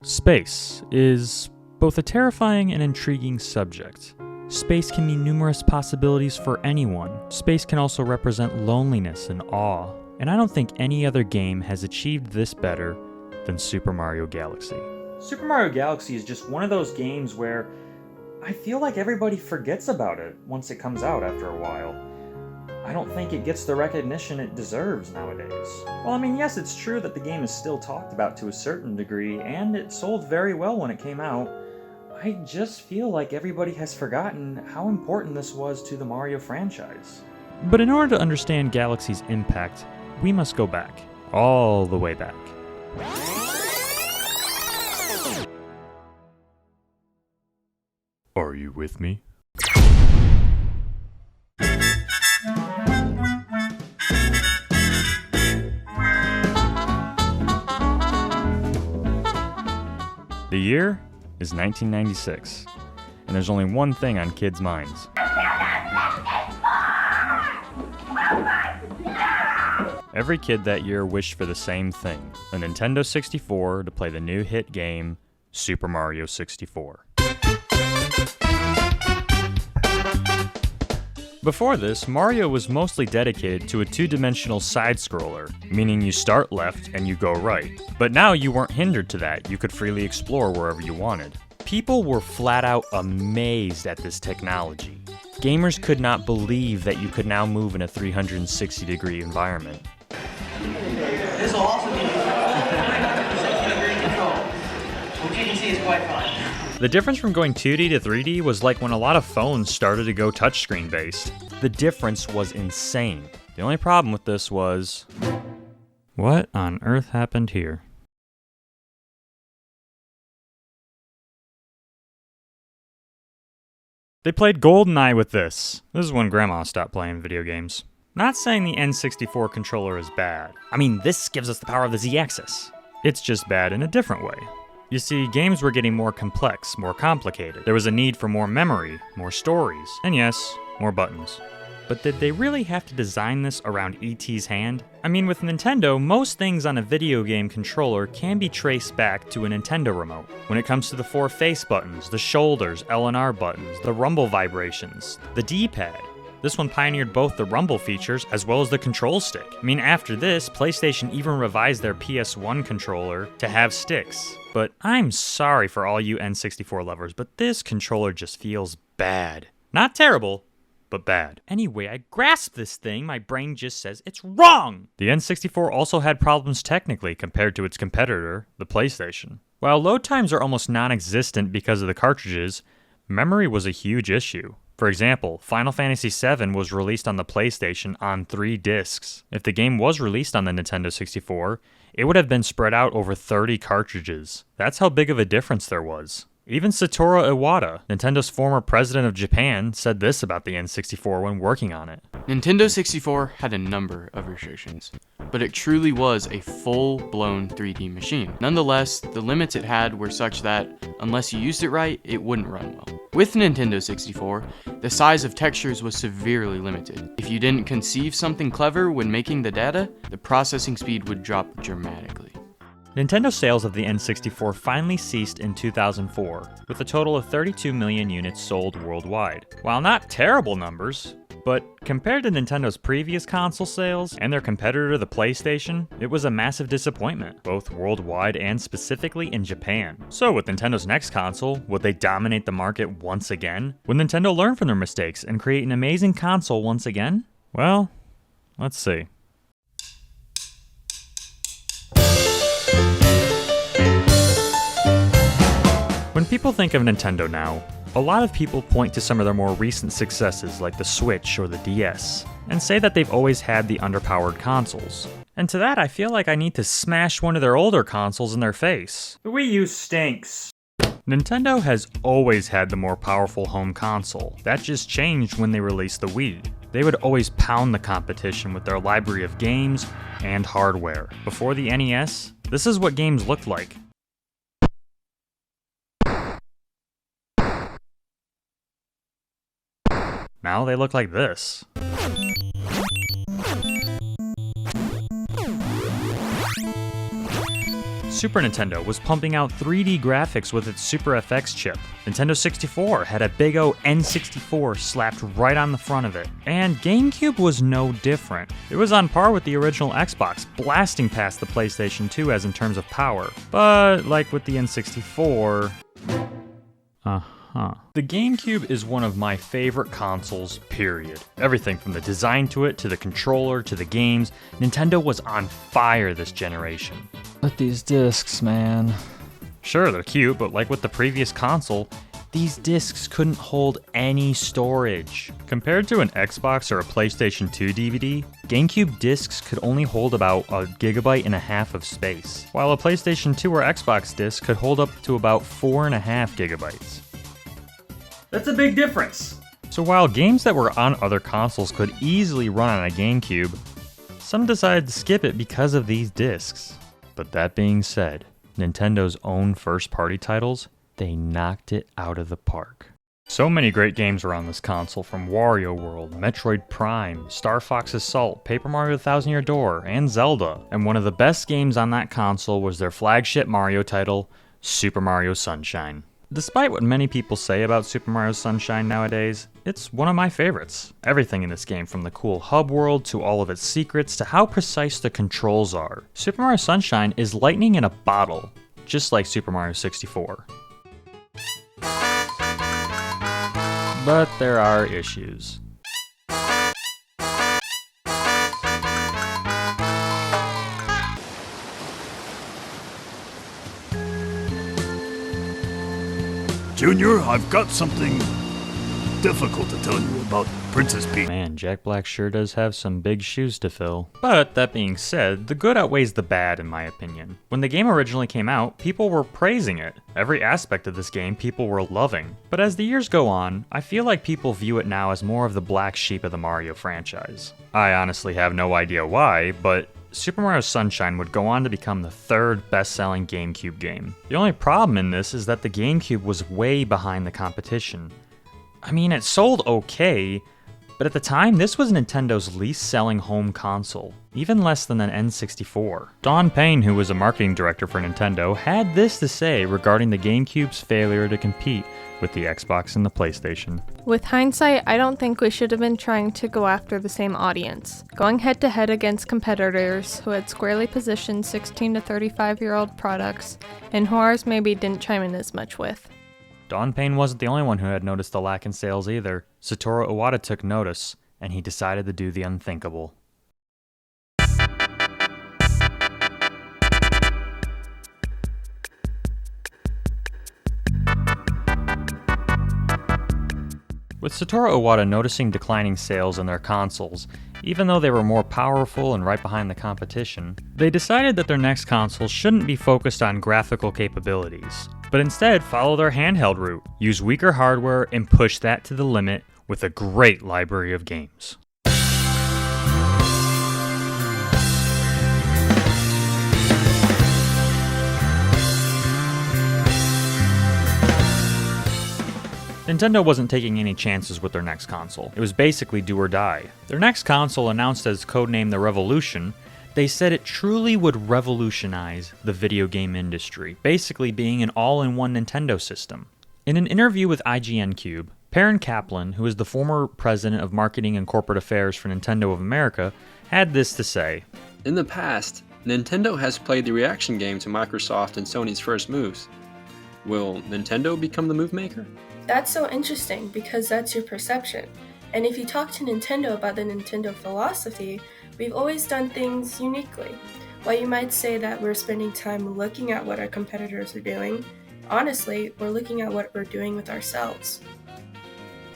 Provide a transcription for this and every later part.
Space is both a terrifying and intriguing subject. Space can mean numerous possibilities for anyone. Space can also represent loneliness and awe, and I don't think any other game has achieved this better than Super Mario Galaxy. Super Mario Galaxy is just one of those games where I feel like everybody forgets about it once it comes out after a while. I don't think it gets the recognition it deserves nowadays. Well, I mean, yes, it's true that the game is still talked about to a certain degree, and it sold very well when it came out. I just feel like everybody has forgotten how important this was to the Mario franchise. But in order to understand Galaxy's impact, we must go back. All the way back. Are you with me? The year is 1996, and there's only one thing on kids' minds. Every kid that year wished for the same thing, a Nintendo 64 to play the new hit game, Super Mario 64. Before this, Mario was mostly dedicated to a two-dimensional side-scroller, meaning you start left and you go right. But now you weren't hindered to that, you could freely explore wherever you wanted. People were flat out amazed at this technology. Gamers could not believe that you could now move in a 360-degree environment. This will also give you 360-degree control, which you can see is quite fun. The difference from going 2D to 3D was like when a lot of phones started to go touchscreen based. The difference was insane. The only problem with this was... what on earth happened here? They played GoldenEye with this. This is when Grandma stopped playing video games. Not saying the N64 controller is bad. I mean, this gives us the power of the Z-axis. It's just bad in a different way. You see, games were getting more complex, more complicated. There was a need for more memory, more stories, and yes, more buttons. But did they really have to design this around E.T.'s hand? I mean, with Nintendo, most things on a video game controller can be traced back to a Nintendo remote. When it comes to the 4 face buttons, the shoulders, L and R buttons, the rumble vibrations, the D-pad. This one pioneered both the rumble features as well as the control stick. I mean, after this, PlayStation even revised their PS1 controller to have sticks. But I'm sorry for all you N64 lovers, but this controller just feels bad. Not terrible, but bad. Anyway, I grasp this thing, my brain just says it's wrong! The N64 also had problems technically compared to its competitor, the PlayStation. While load times are almost non-existent because of the cartridges, memory was a huge issue. For example, Final Fantasy VII was released on the PlayStation on 3 discs. If the game was released on the Nintendo 64, it would have been spread out over 30 cartridges. That's how big of a difference there was. Even Satoru Iwata, Nintendo's former president of Japan, said this about the N64 when working on it. Nintendo 64 had a number of restrictions, but it truly was a full-blown 3D machine. Nonetheless, the limits it had were such that, unless you used it right, it wouldn't run well. With Nintendo 64, the size of textures was severely limited. If you didn't conceive something clever when making the data, the processing speed would drop dramatically. Nintendo sales of the N64 finally ceased in 2004, with a total of 32 million units sold worldwide. While not terrible numbers, but compared to Nintendo's previous console sales and their competitor, the PlayStation, it was a massive disappointment, both worldwide and specifically in Japan. So with Nintendo's next console, would they dominate the market once again? Would Nintendo learn from their mistakes and create an amazing console once again? Well, let's see. When people think of Nintendo now, a lot of people point to some of their more recent successes like the Switch or the DS, and say that they've always had the underpowered consoles. And to that I feel like I need to smash one of their older consoles in their face. The Wii U stinks. Nintendo has always had the more powerful home console. That just changed when they released the Wii. They would always pound the competition with their library of games and hardware. Before the NES, this is what games looked like. Now they look like this. Super Nintendo was pumping out 3D graphics with its Super FX chip. Nintendo 64 had a big O N64 slapped right on the front of it. And GameCube was no different. It was on par with the original Xbox, blasting past the PlayStation 2 as in terms of power. But like with the N64... The GameCube is one of my favorite consoles, period. Everything from the design to it, to the controller, to the games, Nintendo was on fire this generation. But these discs, man. Sure, they're cute, but like with the previous console, these discs couldn't hold any storage. Compared to an Xbox or a PlayStation 2 DVD, GameCube discs could only hold about 1.5 GB of space, while a PlayStation 2 or Xbox disc could hold up to about 4.5 GB. That's a big difference. So while games that were on other consoles could easily run on a GameCube, some decided to skip it because of these discs. But that being said, Nintendo's own first-party titles, they knocked it out of the park. So many great games were on this console, from Wario World, Metroid Prime, Star Fox Assault, Paper Mario: The Thousand Year Door, and Zelda. And one of the best games on that console was their flagship Mario title, Super Mario Sunshine. Despite what many people say about Super Mario Sunshine nowadays, it's one of my favorites. Everything in this game, from the cool hub world to all of its secrets to how precise the controls are. Super Mario Sunshine is lightning in a bottle, just like Super Mario 64. But there are issues. Junior, I've got something difficult to tell you about Princess Peach. Man, Jack Black sure does have some big shoes to fill. But that being said, the good outweighs the bad in my opinion. When the game originally came out, people were praising it. Every aspect of this game people were loving. But as the years go on, I feel like people view it now as more of the black sheep of the Mario franchise. I honestly have no idea why, but Super Mario Sunshine would go on to become the third best-selling GameCube game. The only problem in this is that the GameCube was way behind the competition. I mean, it sold okay, but at the time, this was Nintendo's least-selling home console, even less than an N64. Don Payne, who was a marketing director for Nintendo, had this to say regarding the GameCube's failure to compete with the Xbox and the PlayStation. With hindsight, I don't think we should have been trying to go after the same audience. Going head-to-head against competitors who had squarely positioned 16 to 35-year-old products, and who ours maybe didn't chime in as much with. Don Payne wasn't the only one who had noticed the lack in sales either. Satoru Iwata took notice, and he decided to do the unthinkable. With Satoru Iwata noticing declining sales in their consoles, even though they were more powerful and right behind the competition, they decided that their next console shouldn't be focused on graphical capabilities, but instead follow their handheld route, use weaker hardware, and push that to the limit with a great library of games. Nintendo wasn't taking any chances with their next console. It was basically do or die. Their next console, announced as codenamed the Revolution, they said it truly would revolutionize the video game industry, basically being an all-in-one Nintendo system. In an interview with IGN Cube, Perrin Kaplan, who is the former president of marketing and corporate affairs for Nintendo of America, had this to say. In the past, Nintendo has played the reaction game to Microsoft and Sony's first moves. Will Nintendo become the move maker? That's so interesting because that's your perception. And if you talk to Nintendo about the Nintendo philosophy, we've always done things uniquely. While you might say that we're spending time looking at what our competitors are doing, honestly, we're looking at what we're doing with ourselves.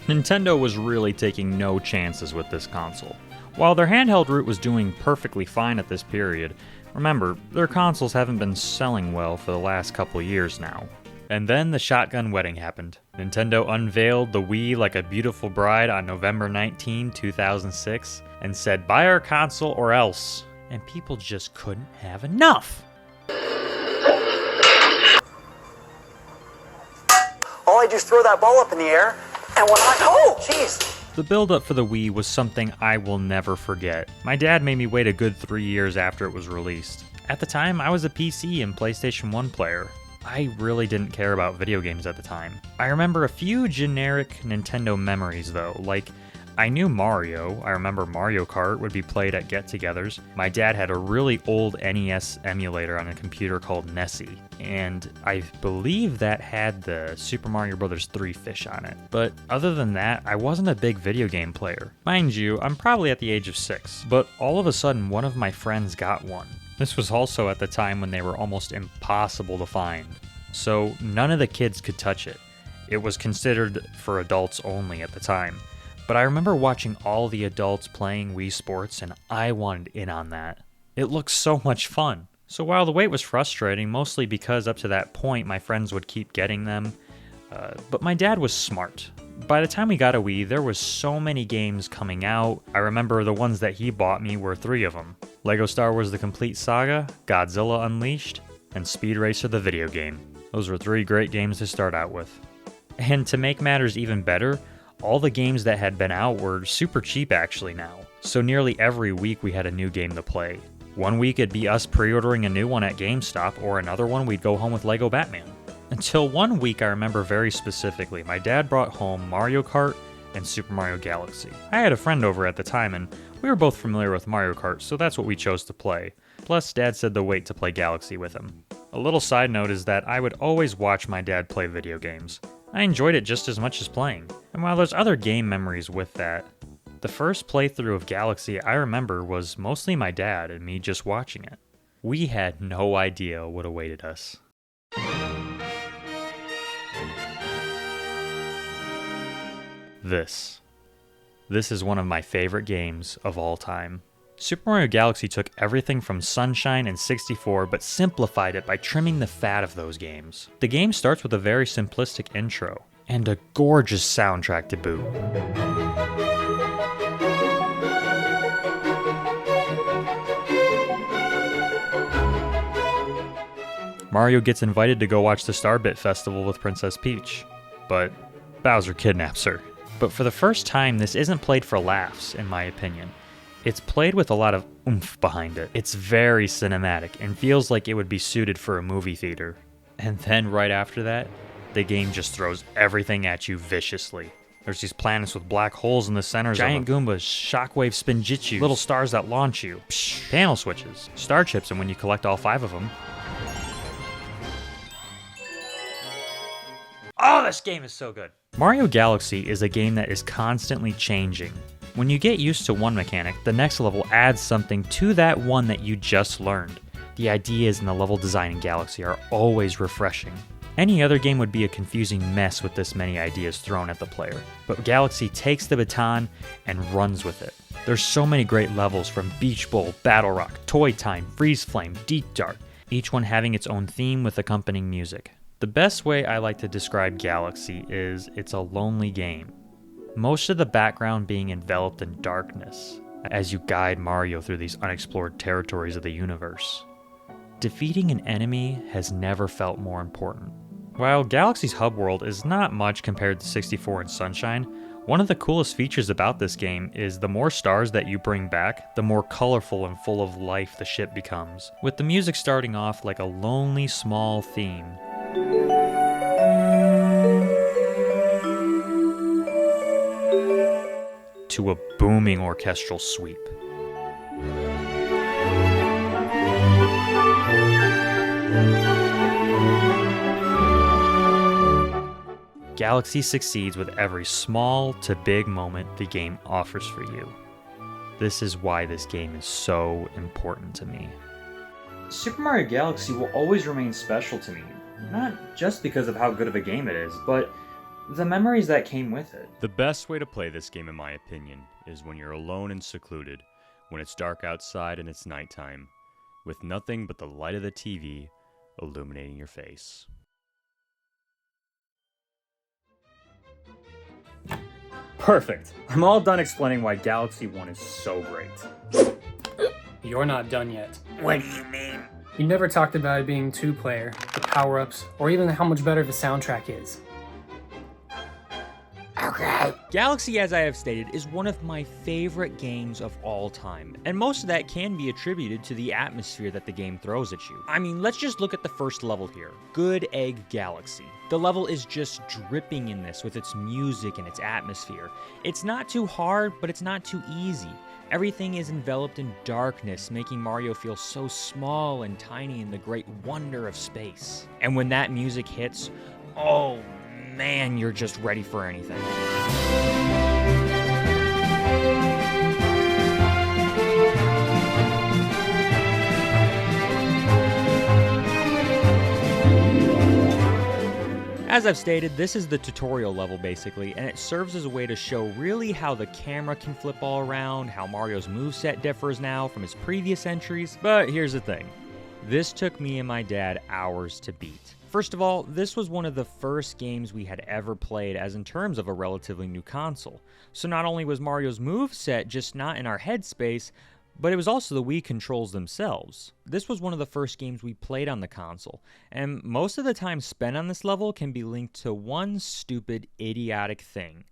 Nintendo was really taking no chances with this console. While their handheld route was doing perfectly fine at this period, remember, their consoles haven't been selling well for the last couple years now. And then the shotgun wedding happened. Nintendo unveiled the Wii like a beautiful bride on November 19, 2006, and said, "Buy our console or else." And people just couldn't have enough. All I do is throw that ball up in the air, and when oh, jeez. The build-up for the Wii was something I will never forget. My dad made me wait a good 3 years after it was released. At the time, I was a PC and PlayStation 1 player. I really didn't care about video games at the time. I remember a few generic Nintendo memories though, like I knew Mario. I remember Mario Kart would be played at get-togethers. My dad had a really old NES emulator on a computer called Nessie, and I believe that had the Super Mario Bros. 3 fish on it. But other than that, I wasn't a big video game player. Mind you, I'm probably at the age of 6, but all of a sudden one of my friends got one. This was also at the time when they were almost impossible to find, so none of the kids could touch it. It was considered for adults only at the time. But I remember watching all the adults playing Wii Sports, and I wanted in on that. It looked so much fun. So while the wait was frustrating, mostly because up to that point my friends would keep getting them, but my dad was smart. By the time we got a Wii, there was so many games coming out. I remember the ones that he bought me were 3 of them. Lego Star Wars The Complete Saga, Godzilla Unleashed, and Speed Racer the video game. Those were 3 great games to start out with. And to make matters even better, all the games that had been out were super cheap actually now, so nearly every week we had a new game to play. One week it'd be us pre-ordering a new one at GameStop, or another one we'd go home with Lego Batman. Until one week I remember very specifically, my dad brought home Mario Kart and Super Mario Galaxy. I had a friend over at the time and we were both familiar with Mario Kart, so that's what we chose to play. Plus Dad said to wait to play Galaxy with him. A little side note is that I would always watch my dad play video games. I enjoyed it just as much as playing. And while there's other game memories with that, the first playthrough of Galaxy I remember was mostly my dad and me just watching it. We had no idea what awaited us. This is one of my favorite games of all time. Super Mario Galaxy took everything from Sunshine and 64 but simplified it by trimming the fat of those games. The game starts with a very simplistic intro, and a gorgeous soundtrack to boot. Mario gets invited to go watch the Starbit Festival with Princess Peach, but Bowser kidnaps her. But for the first time, this isn't played for laughs, in my opinion. It's played with a lot of oomph behind it. It's very cinematic and feels like it would be suited for a movie theater. And then right after that, the game just throws everything at you viciously. There's these planets with black holes in the centers, giant Goombas, shockwave spinjitzus, little stars that launch you, panel switches, star chips, and when you collect all 5 of them... Oh, this game is so good! Mario Galaxy is a game that is constantly changing. When you get used to one mechanic, the next level adds something to that one that you just learned. The ideas and the level design in Galaxy are always refreshing. Any other game would be a confusing mess with this many ideas thrown at the player, but Galaxy takes the baton and runs with it. There's so many great levels from Beach Bowl, Battle Rock, Toy Time, Freeze Flame, Deep Dark, each one having its own theme with accompanying music. The best way I like to describe Galaxy is it's a lonely game. Most of the background being enveloped in darkness as you guide Mario through these unexplored territories of the universe. Defeating an enemy has never felt more important. While Galaxy's hub world is not much compared to 64 and Sunshine, one of the coolest features about this game is the more stars that you bring back, the more colorful and full of life the ship becomes, with the music starting off like a lonely small theme. To a booming orchestral sweep. Galaxy succeeds with every small to big moment the game offers for you. This is why this game is so important to me. Super Mario Galaxy will always remain special to me, not just because of how good of a game it is, but the memories that came with it. The best way to play this game, in my opinion, is when you're alone and secluded, when it's dark outside and it's nighttime, with nothing but the light of the TV illuminating your face. Perfect. I'm all done explaining why Galaxy 1 is so great. You're not done yet. What do you mean? You never talked about it being 2-player, the power-ups, or even how much better the soundtrack is. Galaxy, as I have stated, is one of my favorite games of all time, and most of that can be attributed to the atmosphere that the game throws at you. I mean, let's just look at the first level here, Good Egg Galaxy. The level is just dripping in this with its music and its atmosphere. It's not too hard, but it's not too easy. Everything is enveloped in darkness, making Mario feel so small and tiny in the great wonder of space. And when that music hits, oh man, you're just ready for anything. As I've stated, this is the tutorial level basically, and it serves as a way to show really how the camera can flip all around, how Mario's moveset differs now from his previous entries. But here's the thing, this took me and my dad hours to beat. First of all, this was one of the first games we had ever played as in terms of a relatively new console. So not only was Mario's moveset just not in our headspace, but it was also the Wii controls themselves. This was one of the first games we played on the console, and most of the time spent on this level can be linked to one stupid, idiotic thing: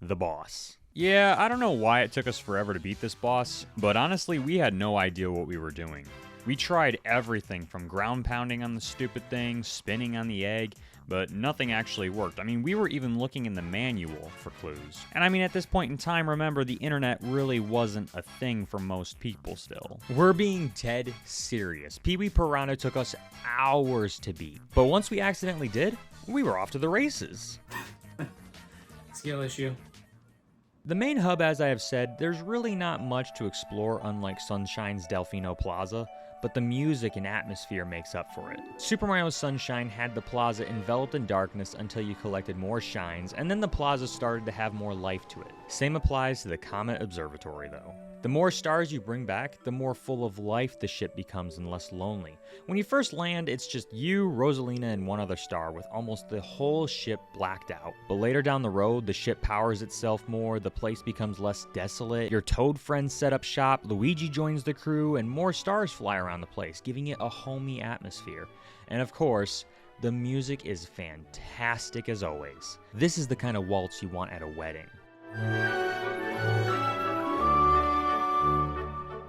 the boss. Yeah, I don't know why it took us forever to beat this boss, but honestly, we had no idea what we were doing. We tried everything from ground pounding on the stupid thing, spinning on the egg, but nothing actually worked. I mean, we were even looking in the manual for clues. And I mean, at this point in time, remember, the internet really wasn't a thing for most people still. We're being dead serious. Pee-wee Piranha took us hours to beat, but once we accidentally did, we were off to the races. Skill issue. The main hub, as I have said, there's really not much to explore unlike Sunshine's Delfino Plaza, but the music and atmosphere makes up for it. Super Mario Sunshine had the plaza enveloped in darkness until you collected more shines, and then the plaza started to have more life to it. Same applies to the Comet Observatory though. The more stars you bring back, the more full of life the ship becomes and less lonely. When you first land, it's just you, Rosalina, and one other star with almost the whole ship blacked out. But later down the road, the ship powers itself more, the place becomes less desolate, your Toad friends set up shop, Luigi joins the crew, and more stars fly around the place, giving it a homey atmosphere. And of course, the music is fantastic as always. This is the kind of waltz you want at a wedding.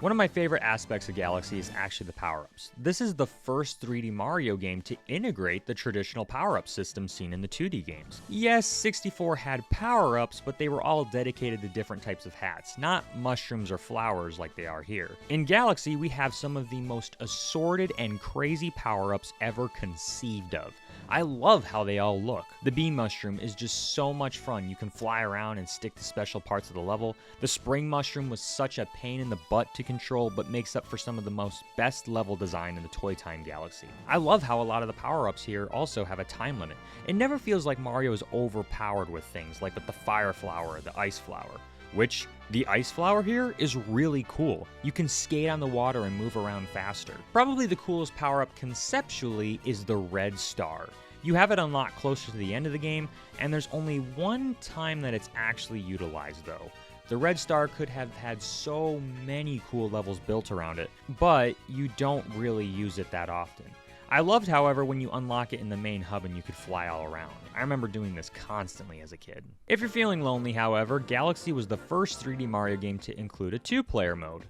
One of my favorite aspects of Galaxy is actually the power-ups. This is the first 3D Mario game to integrate the traditional power-up system seen in the 2D games. Yes, 64 had power-ups, but they were all dedicated to different types of hats, not mushrooms or flowers like they are here. In Galaxy, we have some of the most assorted and crazy power-ups ever conceived of. I love how they all look. The bee mushroom is just so much fun. You can fly around and stick to special parts of the level. The spring mushroom was such a pain in the butt to control, but makes up for some of the most best level design in the Toy Time Galaxy. I love how a lot of the power-ups here also have a time limit. It never feels like Mario is overpowered with things, like with the fire flower or the ice flower. Which, the ice flower here is really cool. You can skate on the water and move around faster. Probably the coolest power-up conceptually is the red star. You have it unlocked closer to the end of the game, and there's only one time that it's actually utilized though. The red star could have had so many cool levels built around it, but you don't really use it that often. I loved, however, when you unlock it in the main hub and you could fly all around. I remember doing this constantly as a kid. If you're feeling lonely, however, Galaxy was the first 3D Mario game to include a 2-player mode.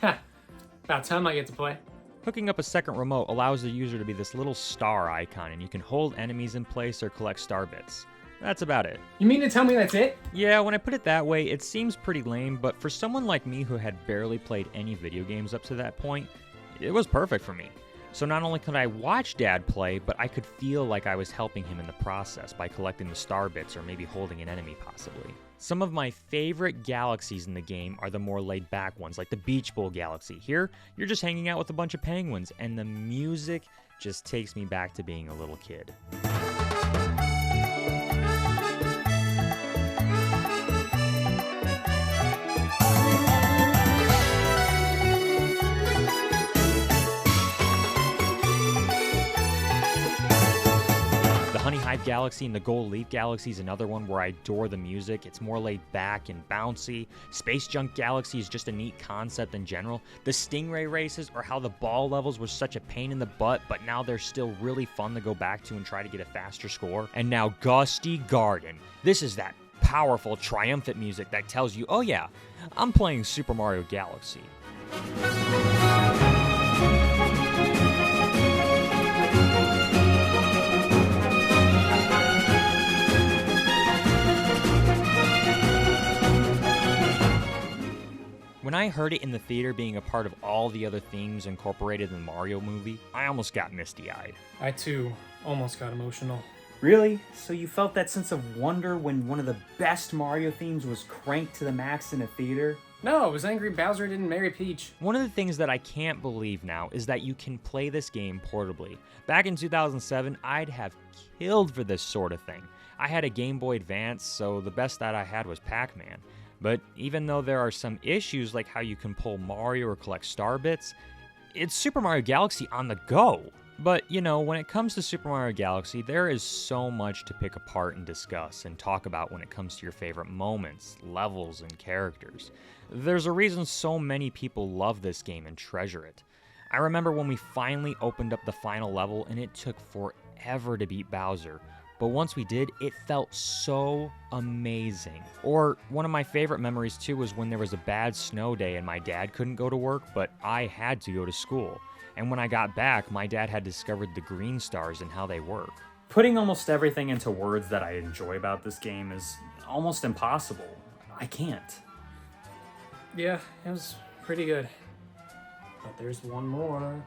About time I get to play. Hooking up a second remote allows the user to be this little star icon, and you can hold enemies in place or collect star bits. That's about it. You mean to tell me that's it? Yeah, when I put it that way, it seems pretty lame, but for someone like me who had barely played any video games up to that point, it was perfect for me. So not only could I watch Dad play, but I could feel like I was helping him in the process by collecting the star bits or maybe holding an enemy possibly. Some of my favorite galaxies in the game are the more laid back ones, like the Beach Bowl Galaxy. Here, you're just hanging out with a bunch of penguins, and the music just takes me back to being a little kid. Honey Hive Galaxy and the Gold Leaf Galaxy is another one where I adore the music. It's more laid back and bouncy. Space Junk Galaxy is just a neat concept in general. The Stingray races, or how the ball levels were such a pain in the butt, but now they're still really fun to go back to and try to get a faster score. And now Gusty Garden. This is that powerful, triumphant music that tells you, oh yeah, I'm playing Super Mario Galaxy. When I heard it in the theater being a part of all the other themes incorporated in the Mario movie, I almost got misty-eyed. I too almost got emotional. Really? So you felt that sense of wonder when one of the best Mario themes was cranked to the max in a theater? No, it was angry Bowser didn't marry Peach. One of the things that I can't believe now is that you can play this game portably. Back in 2007, I'd have killed for this sort of thing. I had a Game Boy Advance, so the best that I had was Pac-Man. But even though there are some issues like how you can pull Mario or collect star bits, it's Super Mario Galaxy on the go. But, you know, when it comes to Super Mario Galaxy, there is so much to pick apart and discuss and talk about when it comes to your favorite moments, levels, and characters. There's a reason so many people love this game and treasure it. I remember when we finally opened up the final level and it took forever to beat Bowser. But once we did, it felt so amazing. Or one of my favorite memories too was when there was a bad snow day and my dad couldn't go to work, but I had to go to school. And when I got back, my dad had discovered the green stars and how they work. Putting almost everything into words that I enjoy about this game is almost impossible. I can't. Yeah, it was pretty good. But there's one more.